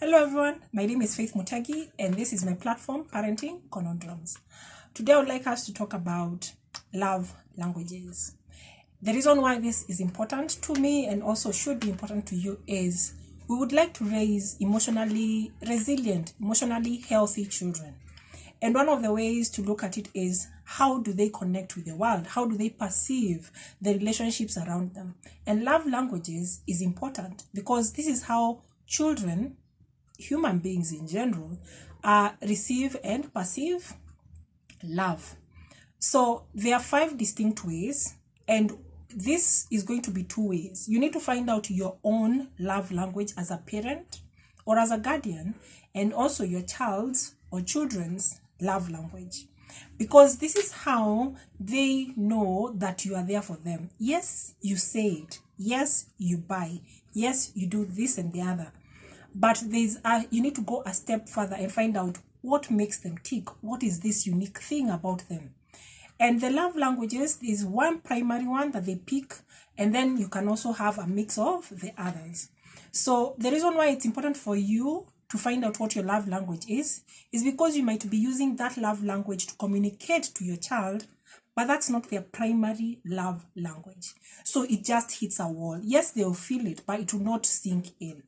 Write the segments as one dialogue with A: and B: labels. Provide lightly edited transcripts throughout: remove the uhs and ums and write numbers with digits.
A: Hello everyone, my name is Faith Mutagi and this is my platform, Parenting Conundrums. Today I would like us to talk about love languages. The reason why this is important to me and also should be important to you is we would like to raise emotionally resilient, emotionally healthy children. And one of the ways to look at it is how do they connect with the world? How do they perceive the relationships around them? And love languages is important because this is how children, human beings in general, receive and perceive love. So there are 5 distinct ways, and this is going to be 2 ways. You need to find out your own love language as a parent or as a guardian, and also your child's or children's love language, because this is how they know that you are there for them. Yes, you say it. Yes, you buy. Yes, you do this and the other. But you need to go a step further and find out what makes them tick. What is this unique thing about them? And the love languages is one primary one that they pick, and then you can also have a mix of the others. So the reason why it's important for you to find out what your love language is because you might be using that love language to communicate to your child, but that's not their primary love language. So it just hits a wall. Yes, they'll feel it, but it will not sink in.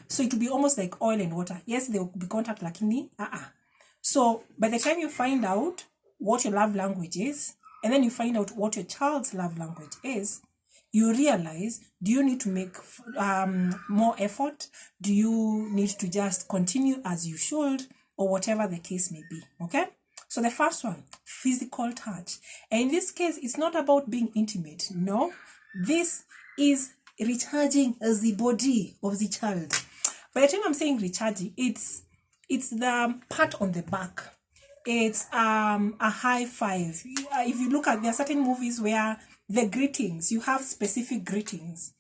A: So it will be almost like oil and water. Yes, there will be contact, lakini So by the time you find out what your love language is, and then you find out what your child's love language is, you realize, do you need to make more effort? Do you need to just continue as you should, or whatever the case may be? Okay? So the first one, physical touch. And in this case, it's not about being intimate. No, this is recharging the body of the child. By the time I'm saying recharging, it's the pat on the back. It's a high five. If you look at, there are certain movies where the greetings, you have specific greetings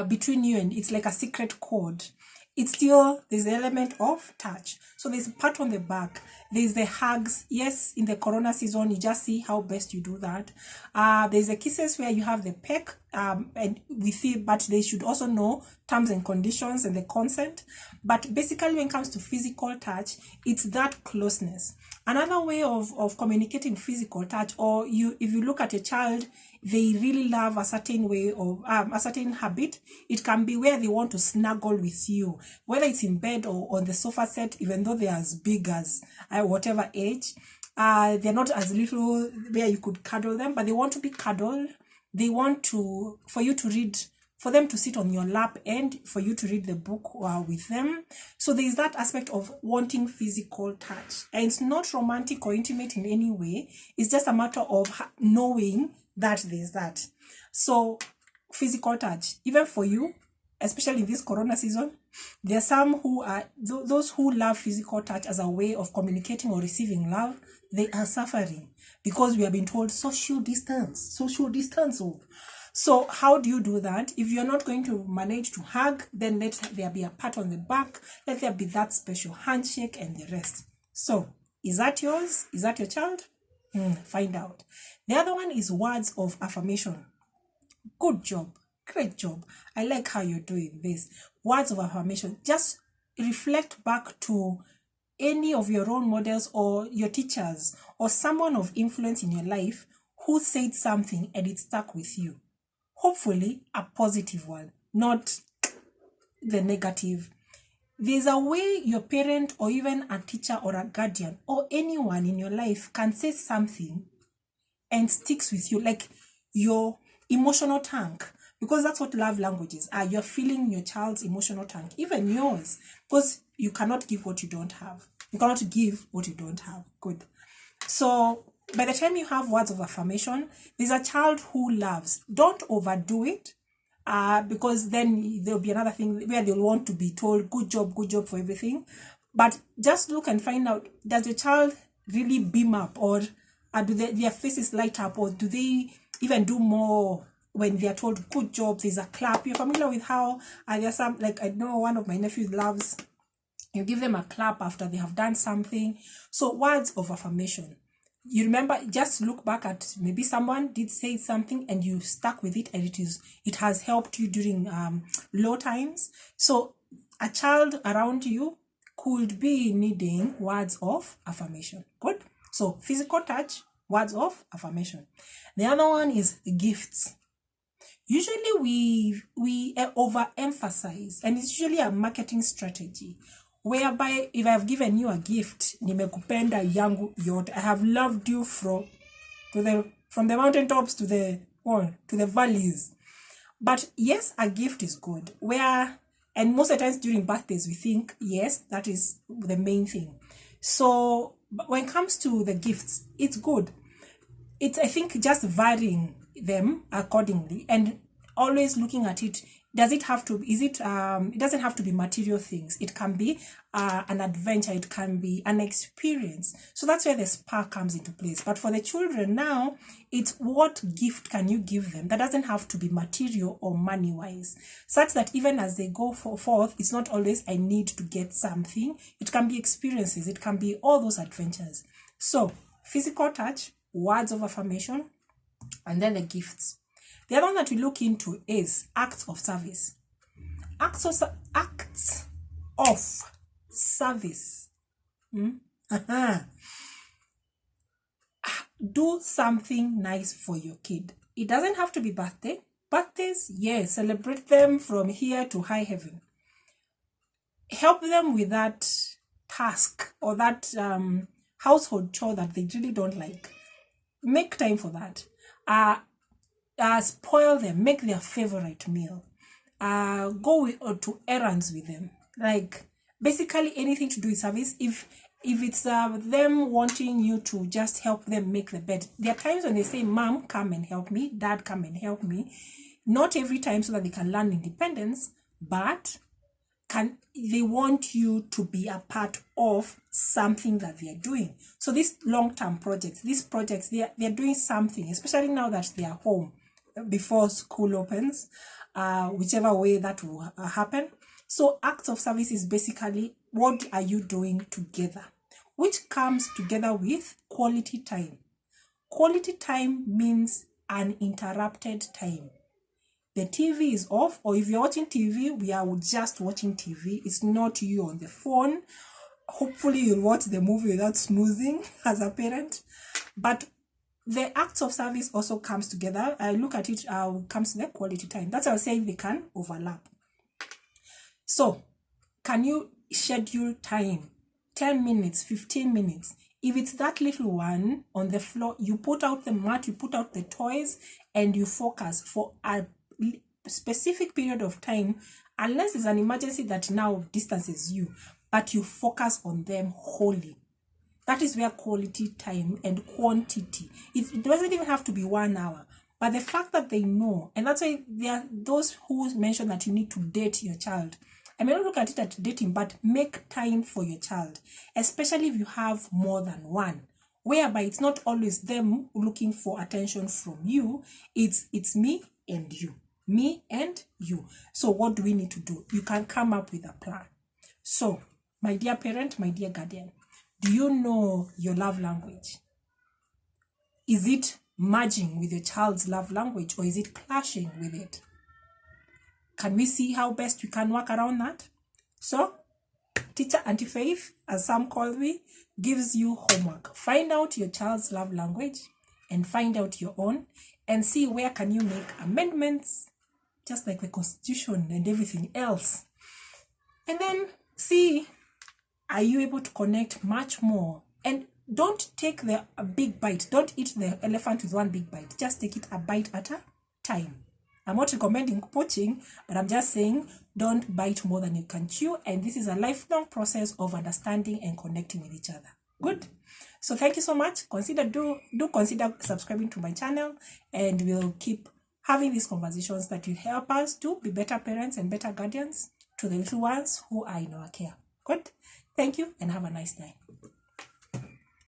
A: between you, and it's like a secret code. It's still, there's the element of touch. So there's a pat on the back. There's the hugs. Yes, in the corona season, you just see how best you do that. There's the kisses where you have the peck, and with it, but they should also know terms and conditions and the consent. But basically, when it comes to physical touch, it's that closeness. Another way of communicating physical touch, or if you look at a child, they really love a certain way of a certain habit. It can be where they want to snuggle with you, whether it's in bed or on the sofa set, even though they're as big as whatever age. They're not as little where you could cuddle them, but they want to be cuddled. They want for you to read, for them to sit on your lap and for you to read the book with them. So there's that aspect of wanting physical touch. And it's not romantic or intimate in any way. It's just a matter of knowing that there's that. So physical touch, even for you, especially in this corona season, there are some who are, those who love physical touch as a way of communicating or receiving love, they are suffering because we have been told social distance. So how do you do that? If you're not going to manage to hug, then let there be a pat on the back. Let there be that special handshake and the rest. So is that yours? Is that your child? Find out. The other one is words of affirmation. Good job. Great job. I like how you're doing this. Words of affirmation. Just reflect back to any of your role models or your teachers or someone of influence in your life who said something and it stuck with you. Hopefully a positive one, not the negative. There's a way your parent or even a teacher or a guardian or anyone in your life can say something and sticks with you, like your emotional tank, because that's what love languages are. You're filling your child's emotional tank, even yours, because you cannot give what you don't have. You cannot give what you don't have. Good. So by the time you have words of affirmation, there's a child who loves. Don't overdo it, because then there'll be another thing where they'll want to be told, good job for everything. But just look and find out, does the child really beam up, or do their faces light up, or do they even do more when they are told, good job, there's a clap? You're familiar with how there's some, like I know one of my nephews loves, you give them a clap after they have done something. So words of affirmation. You remember, just look back at maybe someone did say something and you stuck with it, and it has helped you during low times. So a child around you could be needing words of affirmation. Good. So physical touch, words of affirmation. The other one is gifts. Usually we overemphasize, and it's usually a marketing strategy whereby if I've given you a gift, nimekupenda yangu yote, I have loved you from the mountaintops to the valleys. But yes, a gift is good. And most of the times during birthdays, we think, yes, that is the main thing. So when it comes to the gifts, it's good. It's, I think, just varying them accordingly and always looking at it. Does it have to, it doesn't have to be material things. It can be an adventure. It can be an experience. So that's where the spa comes into place. But for the children now, it's what gift can you give them? That doesn't have to be material or money-wise. Such that even as they go forth, it's not always I need to get something. It can be experiences. It can be all those adventures. So physical touch, words of affirmation, and then the gifts. The other one that we look into is acts of service. Acts of service. Do something nice for your kid. It doesn't have to be birthday. Birthdays, yes, celebrate them from here to high heaven. Help them with that task or that household chore that they really don't like. Make time for that. Spoil them, make their favorite meal, go to errands with them, like basically anything to do with service. If it's them wanting you to just help them make the bed, there are times when they say, Mom, come and help me, Dad, come and help me. Not every time so that they can learn independence, but they want you to be a part of something that they are doing. So these long-term projects, they're doing something, especially now that they are home before school opens, whichever way that will happen. So acts of service is basically what are you doing together, which comes together with quality time. Quality time means uninterrupted time. The TV is off, or if you're watching TV, we are just watching TV. It's not you on the phone. Hopefully you'll watch the movie without snoozing as a parent. But the acts of service also comes together. I look at it, comes to the quality time. That's why I was saying they can overlap. So, can you schedule time? 10 minutes, 15 minutes. If it's that little one on the floor, you put out the mat, you put out the toys, and you focus for a specific period of time, unless it's an emergency that now distances you, but you focus on them wholly. That is where quality time and quantity, it doesn't even have to be 1 hour, but the fact that they know, and that's why there are those who mention that you need to date your child. I may not look at it at dating, but make time for your child, especially if you have more than one, whereby it's not always them looking for attention from you, it's me and you. Me and you. So what do we need to do? You can come up with a plan. So, my dear parent, my dear guardian, do you know your love language? Is it merging with your child's love language, or is it clashing with it? Can we see how best we can work around that? So, Teacher Auntie Faith, as some call me, gives you homework. Find out your child's love language and find out your own, and see where can you make amendments, just like the Constitution and everything else. And then see, are you able to connect much more? And don't take the big bite. Don't eat the elephant with one big bite. Just take it a bite at a time. I'm not recommending poaching, but I'm just saying don't bite more than you can chew. And this is a lifelong process of understanding and connecting with each other. Good. So thank you so much. Do consider subscribing to my channel, and we'll keep having these conversations that will help us to be better parents and better guardians to the little ones who are in our care. Good. Thank you and have a nice day.